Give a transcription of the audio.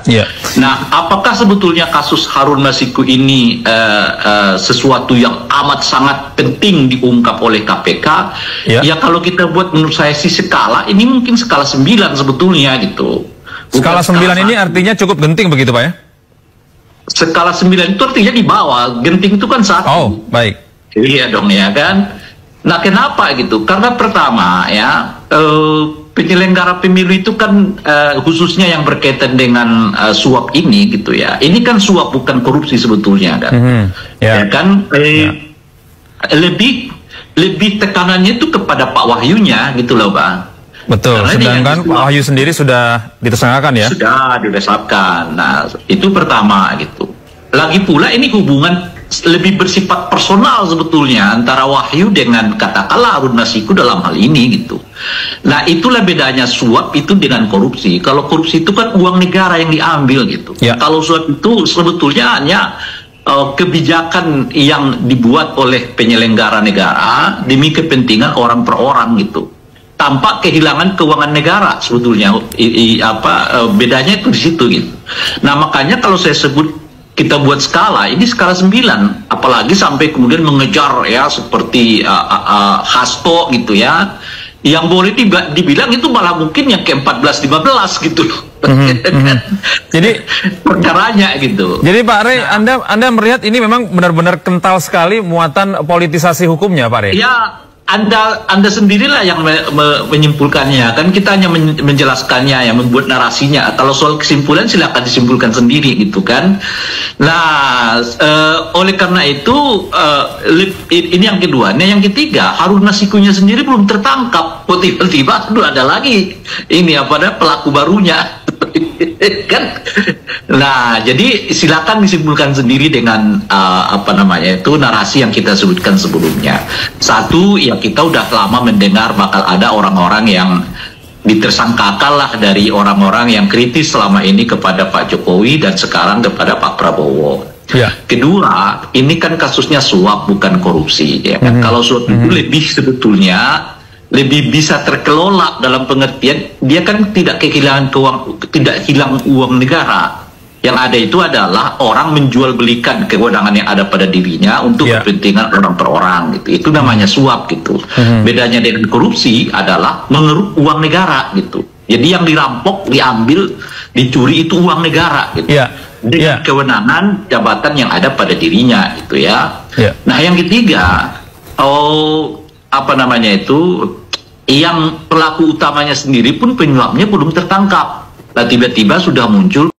Ya. Nah, apakah sebetulnya kasus Harun Masiku ini sesuatu yang amat sangat penting diungkap oleh KPK? Ya, kalau kita buat menurut saya sih skala, ini mungkin skala 9 sebetulnya gitu. Skala 9 ini artinya cukup genting begitu Pak ya? Skala 9 itu artinya di bawah, genting itu kan 1. Oh, baik. Iya dong ya kan. Nah, kenapa gitu? Karena pertama ya, penyelenggara pemilu itu kan khususnya yang berkaitan dengan suap ini gitu ya. Ini kan suap bukan korupsi sebetulnya kan. Ya kan lebih tekanannya itu kepada Pak Wahyunya gitu loh, Bang. Betul. Karena sedangkan Pak Wahyu sendiri sudah ditersangkakan ya? Sudah ditersangkakan. Nah, itu pertama gitu. Lagi pula ini hubungan lebih bersifat personal sebetulnya antara Wahyu dengan katakanlah Harun Masiku dalam hal ini gitu. Nah, itulah bedanya suap itu dengan korupsi. Kalau korupsi itu kan uang negara yang diambil gitu. Ya. Kalau suap itu sebetulnya hanya kebijakan yang dibuat oleh penyelenggara negara demi kepentingan orang per orang gitu, tanpa kehilangan keuangan negara sebetulnya. Bedanya itu di situ gitu. Nah, makanya kalau saya sebut kita buat skala, ini skala 9, apalagi sampai kemudian mengejar ya seperti Hasto gitu ya, yang boleh dibilang itu malah mungkin yang ke-14-15 gitu loh. Jadi perkaranya gitu. Jadi Pak Rey, Anda melihat ini memang benar-benar kental sekali muatan politisasi hukumnya Pak Rey? Ya, Anda sendirilah yang menyimpulkannya, kan kita hanya menjelaskannya, yang membuat narasinya. Kalau soal kesimpulan silakan disimpulkan sendiri gitu kan. Nah, oleh karena itu ini yang kedua. Nah, yang ketiga, Harun Masikunya sendiri belum tertangkap. Tiba-tiba ada lagi ini pelaku barunya. Kan. Nah, jadi silakan disimpulkan sendiri dengan narasi yang kita sebutkan sebelumnya. Satu, ya kita udah lama mendengar bakal ada orang-orang yang ditersangkakan lah dari orang-orang yang kritis selama ini kepada Pak Jokowi dan sekarang kepada Pak Prabowo. Ya. Kedua, ini kan kasusnya suap bukan korupsi ya kan. Kalau suap itu lebih sebetulnya lebih bisa terkelola dalam pengertian dia kan tidak kehilangan tidak hilang uang negara. Yang ada itu adalah orang menjual belikan kewenangan yang ada pada dirinya untuk kepentingan orang per orang gitu. Itu namanya suap gitu. Bedanya dengan korupsi adalah mengeruk uang negara gitu. Jadi yang dirampok, diambil, dicuri itu uang negara gitu. Dengan kewenangan jabatan yang ada pada dirinya gitu ya. Nah, yang ketiga, yang pelaku utamanya sendiri pun penyuapnya belum tertangkap. Nah, tiba-tiba sudah muncul